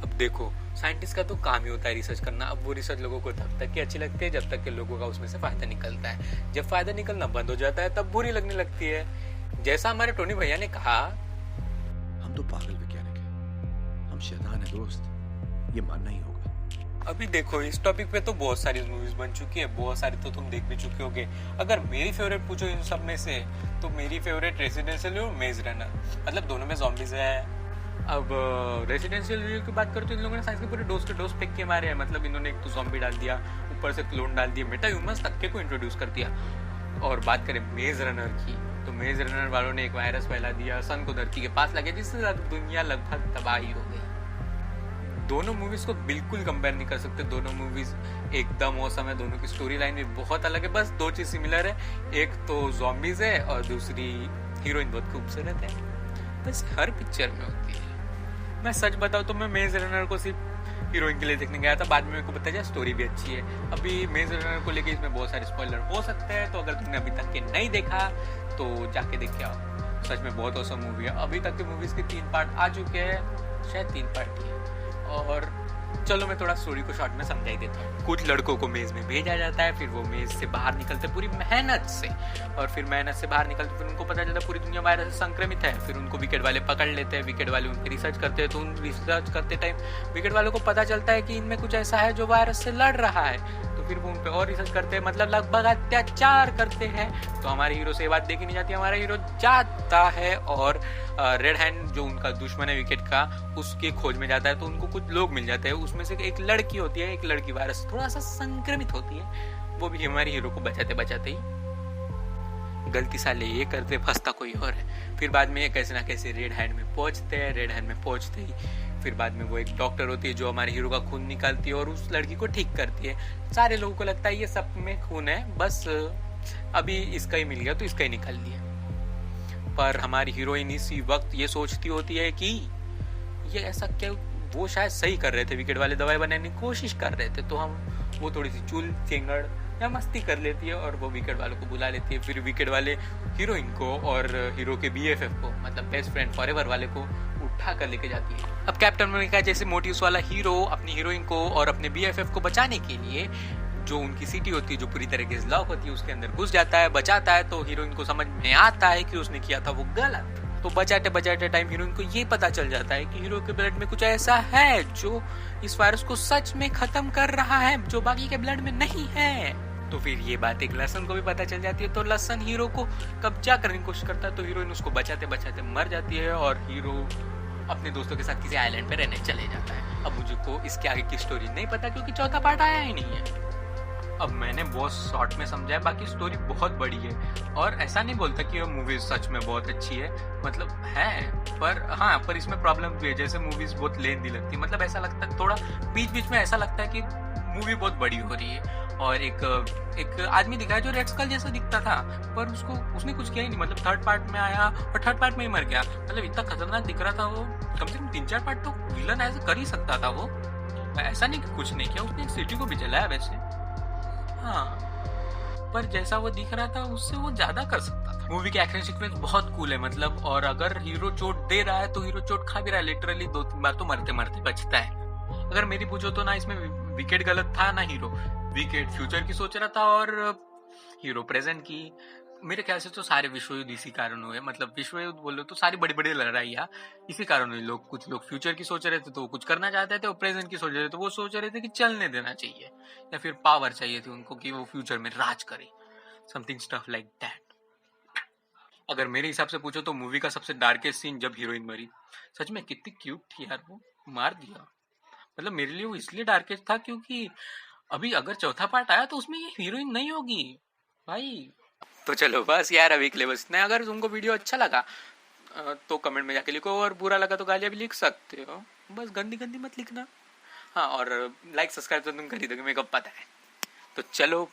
अब देखो, साइंटिस्ट का तो काम ही होता है रिसर्च करना। अब वो रिसर्च लोगों को तब तक की अच्छी लगती है जब तक कि लोगों का उसमें से फायदा निकलता है। जब फायदा निकलना बंद हो जाता है तब बुरी लगने लगती है। जैसा हमारे टोनी भैया ने कहा, हम तो पागल वैज्ञानिक हैं, हम शैतान है दोस्त, ये मानना ही होगा। अभी देखो, इस टॉपिक पे तो बहुत सारी मूवीज बन चुकी है, बहुत सारी तो तुम देख भी चुके होगे। अगर मेरी फेवरेट पूछो इन सब में से, तो मेरी फेवरेट रेसिडेंशियल और मेज रनर, मतलब दोनों में zombies है। अब रेसिडेंशियल रिव्यू की बात करें तो इन लोगों ने साइंस के पूरे डोज के डोज फेंक के मारे हैं। मतलब इन्होंने एक तो जॉम्बी डाल दिया, ऊपर से क्लोन डाल दिया, मेटा ह्यूमंस तक के को इंट्रोड्यूस कर दिया। और बात करें मेज रनर की, तो मेज रनर वालों ने एक वायरस फैला दिया, सन को धरती के पास लगे, जिससे दुनिया लगभग तबाही हो गई। दोनों मूवीज को बिल्कुल कंपेयर नहीं कर सकते। दोनों मूवीज एकदम औसम है, दोनों की स्टोरी लाइन भी बहुत अलग है। बस दो चीज सिमिलर है, एक तो zombies है और दूसरी हीरोइन बहुत खूबसूरत है। बस हर पिक्चर में होती है। मैं सच बताऊं तो मैं मेज रनर को सिर्फ हीरोइन के लिए देखने गया था, बाद में मेरे को पता चला स्टोरी भी अच्छी है। अभी मेज रनर को लेके इसमें बहुत सारे स्पॉइलर हो सकते हैं, तो अगर तुमने अभी तक के नहीं देखा तो जाके देख के आओ। सच में बहुत औसम मूवी है। अभी तक के मूवीज के 3 पार्ट आ चुके हैं, शायद 3 पार्ट ही है। और चलो मैं थोड़ा स्टोरी को शॉर्ट में समझा ही देता हूँ। कुछ लड़कों को मेज में भेजा जाता है, फिर वो मेज से बाहर निकलते पूरी मेहनत से, और फिर मेहनत से बाहर निकलते फिर उनको पता चलता है पूरी दुनिया वायरस से संक्रमित है। फिर उनको विकेट वाले पकड़ लेते हैं, विकेट वाले उन पर रिसर्च करते हैं। तो उन रिसर्च करते टाइम विकेट वालों को पता चलता है कि इनमें कुछ ऐसा है जो वायरस से लड़ रहा है। तो फिर वो उन पर और रिसर्च करते हैं, मतलब लगभग अत्याचार करते हैं। तो हमारे हीरो से ये बात देखी नहीं जाती, हमारा हीरो जाता है और रेड हैंड जो उनका दुश्मन है विकेट का, उसके खोज में जाता है। तो उनको कुछ लोग मिल जाते हैं, उसमें से एक लड़की होती है, एक लड़की वायरस थोड़ा सा संक्रमित होती है। वो भी हमारे हीरो को बचाते बचाते ही गलती साले ये करते, फंसता कोई और है। फिर बाद में ये कैसे ना कैसे रेड हैंड में पहुंचते हैं। रेड हैंड में पहुंचते ही फिर बाद में वो एक डॉक्टर होती है जो हमारे हीरो का खून निकालती है और उस लड़की को ठीक करती है। सारे लोगों को लगता है ये सब में खून है, बस अभी इसका ही मिल गया तो इसका ही निकाल दिया। पर हमारी हीरोइन इसी वक्त ये सोचती होती है कि ये ऐसा क्या, वो शायद सही कर रहे थे, विकेट वाले दवाई बनाने की कोशिश कर रहे थे। तो हम वो थोड़ी सी चुल चेंगड़ या मस्ती कर लेती है और वो विकेट वालों को बुला लेती है। फिर विकेट वाले हीरोइन को और हीरो के BFF को, मतलब बेस्ट फ्रेंड फॉरएवर वाले को उठा कर लेके जाती है। अब कैप्टन अमेरिका जैसे मोटिव्स वाला हीरो अपनी हीरोइन को और अपने BFF को बचाने के लिए जो उनकी सिटी होती है, जो पूरी तरीके से लॉक होती है, उसके अंदर घुस जाता है, बचाता है। तो हीरोइन को समझ में आता है कि उसने किया था वो गलत। तो बचाते बचाते टाइम हीरोइन को ये पता चल जाता है कि हीरो के ब्लड में कुछ ऐसा है जो इस वायरस को सच में खत्म कर रहा है, जो बाकी के ब्लड में नहीं है। तो फिर ये बात एक लसन को भी पता चल जाती है। तो लसन हीरो को कब्जा करने की कोशिश करता है, तो हीरोइन उसको बचाते बचाते मर जाती है और हीरो अपने दोस्तों के साथ किसी आइलैंड पे रहने चले जाता है। अब मुझको इसके आगे की स्टोरी नहीं पता क्योंकि चौथा पार्ट आया ही नहीं है। अब मैंने बहुत शॉर्ट में समझा है, बाकी स्टोरी बहुत बड़ी है। और ऐसा नहीं बोलता कि ये मूवी सच में बहुत अच्छी है, मतलब है, पर हाँ, पर इसमें प्रॉब्लम भी है। जैसे मूवीज बहुत लेंदी लगती है, मतलब ऐसा लगता है थोड़ा बीच बीच में ऐसा लगता है कि मूवी बहुत बड़ी हो रही है। और एक आदमी दिखा है जो रेड स्कल जैसा दिखता था, पर उसने कुछ किया ही नहीं। मतलब थर्ड पार्ट में आया और थर्ड पार्ट में ही मर गया। मतलब इतना खतरनाक दिख रहा था वो, कम से कम 3-4 पार्ट तो विलन ऐसा कर ही सकता था वो। ऐसा नहीं कि कुछ नहीं किया, उसने एक सिटी को भी जलाया वैसे, हाँ, पर जैसा वो दिख रहा था उससे वो ज्यादा कर सकता था। मूवी के एक्शन सीक्वेंस बहुत कूल है, मतलब, और अगर हीरो चोट दे रहा है तो हीरो चोट खा भी रहा है। लिटरली 2-3 बार तो मरते मरते बचता है। अगर मेरी पूछो तो ना इसमें विकेट गलत था ना हीरो। विकेट फ्यूचर की सोच रहा था और हीरो प्रेजेंट की। मेरे ख्याल से तो सारे विश्व युद्ध इसी कारण हुए, मतलब विश्व युद्ध बोलो तो सारी बड़ी बड़ी लड़ाइयाँ इसी कारण हुई। कुछ लोग फ्यूचर की सोच रहे थे तो वो कुछ करना चाहते थे, और प्रेजेंट की सोच रहे थे तो वो सोच रहे थे कि चलने देना चाहिए, या फिर पावर चाहिए थी उनको कि वो फ्यूचर में राज करे, समथिंग स्टफ लाइक दैट। अगर मेरे हिसाब से पूछो तो मूवी का सबसे डार्केस्ट सीन जब हीरोइन मरी। सच में कितनी क्यूट थी यार, वो मार दिया। मतलब मेरे लिए वो इसलिए डार्केस्ट था क्योंकि अभी अगर चौथा पार्ट आया तो उसमें ये हीरोइन नहीं होगी भाई। तो चलो बस यार, अभी के लिए बस इतना। अगर तुमको वीडियो अच्छा लगा तो कमेंट में जाके लिखो, और बुरा लगा तो गालियाँ भी लिख सकते हो, बस गंदी गंदी मत लिखना। हाँ, और लाइक सब्सक्राइब तो तुम कर ही दोगे, मेरे को पता है। तो चलो